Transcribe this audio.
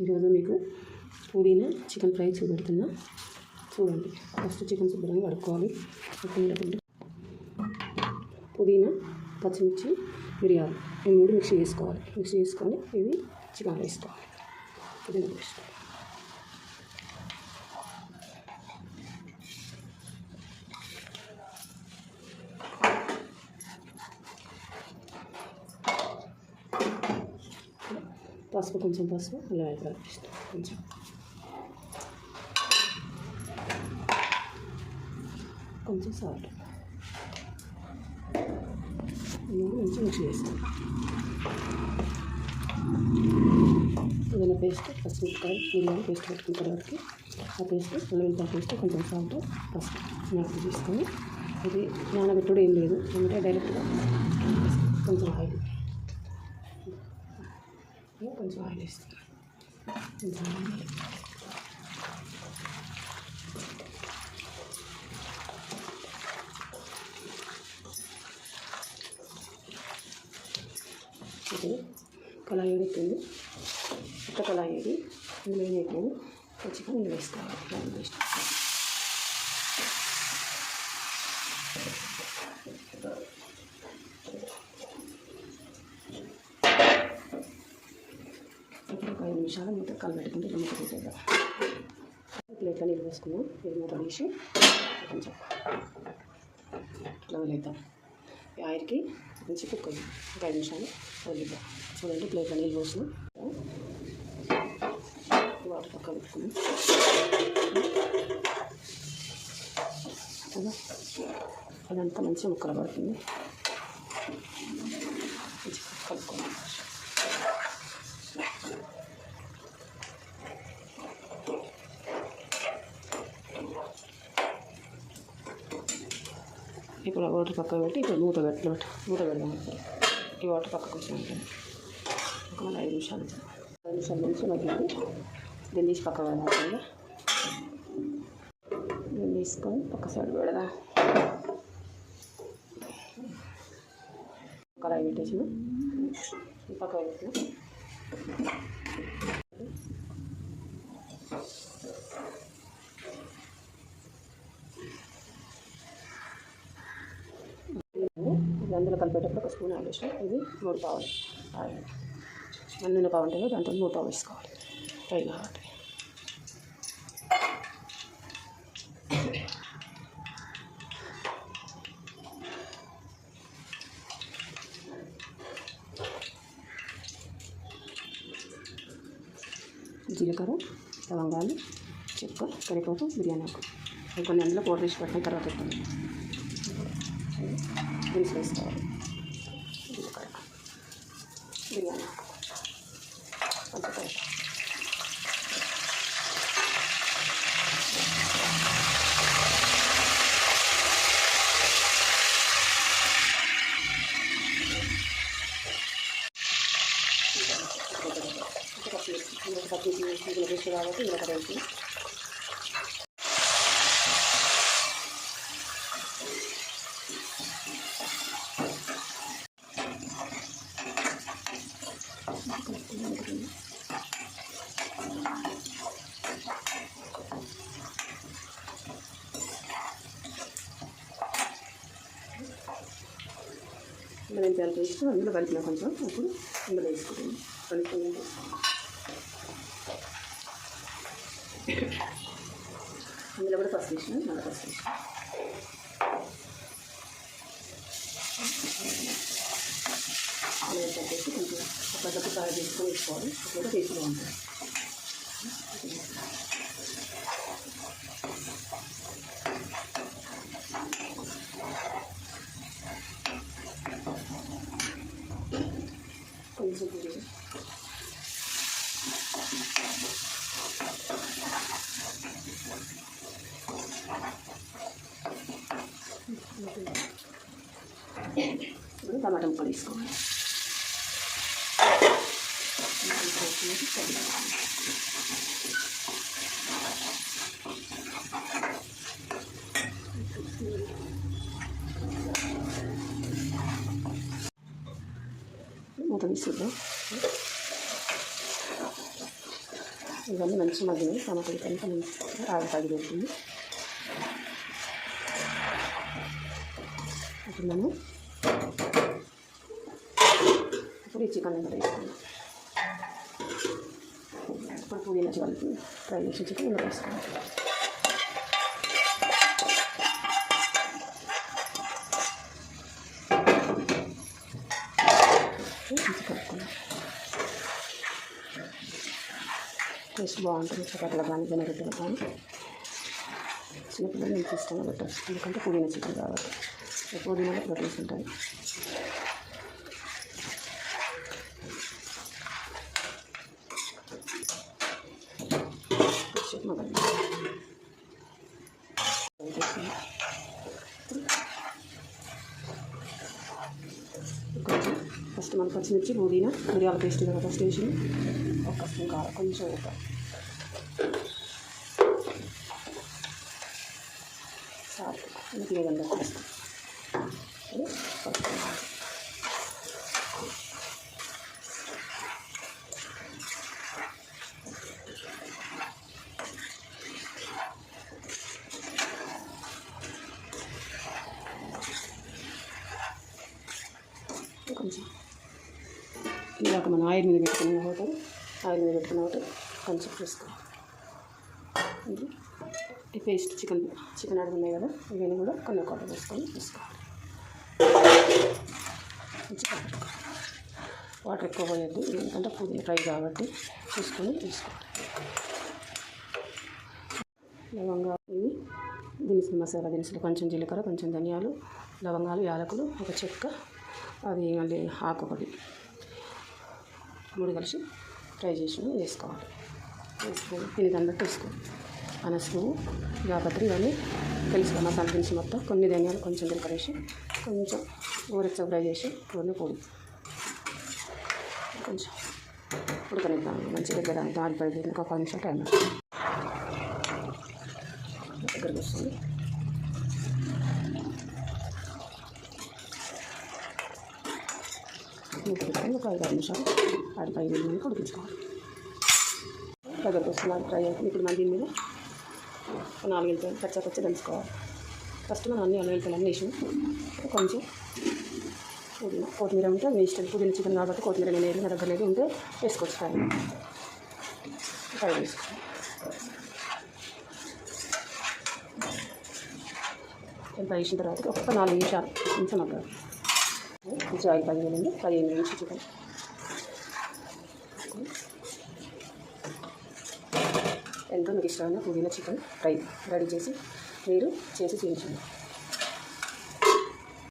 ఈరోజు మీకు పుదీనా చికెన్ ఫ్రై చూపెడుతున్నా. చూడండి. ఫస్ట్ చికెన్ శుభ్రంగా కడుక్కోవాలి. పుదీనా, పచ్చిమిర్చి, మిరియాలు ఈ 3 మిక్సీ చేసుకోవాలి. మిక్సీ చేసుకొని ఇవి చికెన్లో వేసుకోవాలి. పుదీనా పేస్ట్, పసుపు, కొంచెం పసుపు, అల్లం వెల్లుల్లి పేస్ట్ కొంచెం సాల్ట్ మంచిగా మిక్స్ చేస్తాం. పుదీనా పేస్ట్, పచ్చిమిరపకాయ, మిరియాలు పేస్ట్ పెట్టుకున్న తర్వాతకి ఆ పేస్ట్, అల్లం వెల్లుల్లి పేస్ట్, కొంచెం సాల్ట్, పసుపు మిక్స్ తీసుకొని ఇది నానబెట్టుడు ఏం లేదు, అంటే డైరెక్ట్గా కొంచెం ఆయిల్ వేస్తాను. కొంచెం ఆయిల్ ఇది కళాయి వేడుతుంది. కొత్త కళాయి ఇది, ఇందులో ఏం వేయలేదు. చికెన్ ఇందులో వేసుకోవాలి. పేస్ట్ ఒక 5 నిమిషాలు మూత కలబెట్టుకుంటే మూత పెట్టేద్దాం. ప్లేట్లో నీళ్ళు వేసుకుందాం. ఇది మూత తీసి కొంచెం ఇట్లా వదిలేద్దాం. ఈ ఆయిల్కి మంచి కుక్ అయ్యి ఒక 5 నిమిషాలు వదిలేద్దాం. చూడండి, ప్లేట్లో నీళ్ళు పోసినాం. వాటర్ పక్క పెట్టుకున్నాం కదా. అదంతా మంచిగా ముక్కలు పడుతుంది. మంచిగా కలుపుకోవాలి. ఇప్పుడు వాటర్ పక్క పెట్టి ఇప్పుడు మూత పెడదాం. ఈ వాటర్ పక్కకు వచ్చి ఉంటుంది. ఒక 5 నిమిషాలు నుంచి మగ్గింది. దీన్ని తీసి పక్క పెడదాం. దీన్ని తీసుకొని పక్క సైడ్ పెడదాం. కళాయి పెట్టేసిన పక్క పెట్టిన అందులో కలిపేటప్పుడు ఒక స్పూన్ ఆయిల్ వేసిన. ఇది 3 పావులు ఆయిల్. అన్నీ పావు ఉంటుందో దాంట్లో 3 పావు వేసుకోవాలి. ఫ్రై కాబట్టి జీలకర్ర, లవంగాలు, చెక్క, కరివేపాకు, బిర్యానీ ఆకు అవి కొన్ని అందులో పౌడర్ వేసి పెట్టిన తర్వాత పెట్టండి. దినుసులు వేసుకోవాలి. జీలకర్ర, బిర్యానీ ఆకు, పంచదార, పచ్చిమిర్చి వేసి కాబట్టి ఇలా కడిగి మనం చాలా వేసి అందులో కలిపిన కొంచెం అప్పుడు అందులో వేసుకుంటాం. కలుపుకొని అందులో కూడా పసుపు వేసిన, మళ్ళీ పసుపు వేసిన. అలా కలిపేసి కొంచెం ఒక దెబ్బ ఫ్రై చేసుకొని వేసుకోవాలి. అట్లా టేస్ట్గా ఉంటుంది. కొంచెం ఇప్పుడు టమాటా ముక్కలు వేసుకోవాలి. మూత తీసేద్దాం. ఇవన్నీ మంచి మగ్గినాయి. టమాటాలు కనుక ఆగి తగ్గిపోతుంది. ఇప్పుడు మనం ఇప్పుడు ఈ చికెన్ ఇందులో వేసుకున్నాం. ఇప్పుడు పుదీనా చికెన్ ఫ్రై చేసిన చికెన్ ఇందులో వేసుకున్నాం. కలుపుకున్నాం. టేస్ట్ బాగుంటుంది. చపాతీలో కానీ జొన్నరొట్టెలో కానీ చిన్నపిల్లలు నేను ఇష్టంగా పెట్టచ్చు. ఎందుకంటే పుదీనా చికెన్ కాబట్టి పుదీనాలో ప్రోటీన్స్ ఉంటాయి. కొంచెం ఫస్ట్ మన పచ్చిమిర్చి పుదీనా మిరియాల పేస్ట్ కదా ఫస్ట్ వేసి ఒక స్పూన్ కారం కొంచెం వేద్దాం. సాల్ట్ ఇంక లేదండి వేస్తాం. కొంచెం ఇందాక మనం ఆయిల్ మీద పెట్టుకున్న వాటర్ కొంచెం వేసుకోవాలి. ఈ పేస్ట్ చికెన్ అడుగు ఉన్నాయి కదా, ఇవన్నీ కూడా కొన్ని వాటర్ వేసుకోవాలి. వాటర్ ఎక్కువ పోయద్దు, ఎందుకంటే పుదీనా ఫ్రై కాబట్టి చూసుకొని తీసుకోవాలి. లవంగాలు ఇవి దినుసులు, మసాలా దినుసులు, కొంచెం జీలకర్ర, కొంచెం ధనియాలు, లవంగాలు, యాలకులు, ఒక చెక్క, అది మళ్ళీ ఆకు ఒకటి, 3 కలిసి ఫ్రై చేసి వేసుకోవాలి. వేసుకొని తినేదాన్ని బట్టి వేసుకోవాలి. అనసు, జాపత్రి ఇవన్నీ తెలుసుగా మసాలా దినుసు మొత్తం. కొన్ని ధనియాలు, కొంచెం జీలకర్ర వేసి కొంచెం ఊరెచ్చ ఫ్రై చేసి కొన్ని పొడి కొంచెం ఉడకనిద్దాం. మంచి దగ్గర దానిపడి ఒక 5 నిమిషాలు టైం దగ్గరకు వస్తుంది. ఒక 5-6 నిమిషాలు ఆడి 5 నిమిషాలు ఉడికించుకోవాలి. దగ్గరకు వస్తున్నారు ఫ్రై అవుతుంది. ఇప్పుడు మన దీని మీద 4 వెల్లిపాయలు పచ్చ దంచుకోవాలి. ఫస్ట్ మనం అన్ని వెల్లిపాయలు అన్నీ వేసి కొంచెం పుదీనా, కొత్తిమీర ఉంటే వేస్ట్. పుదీనా చికెన్ కాబట్టి కొత్తిమీర నేను నా దగ్గర లేదు, ఉంటే వేసుకోవచ్చు. ఫ్రై వేసుకోవాలి. ఫ్రై చేసిన తర్వాత ఒక 4 నిమిషాలు కొంచెం అక్కడ కొంచెం ఆయిల్ 15 నిమిషం చికెన్ ఎంతో మీకు ఇష్టమైన పుదీనా చికెన్ ఫ్రై రెడీ చేసి మీరు చేయించండి.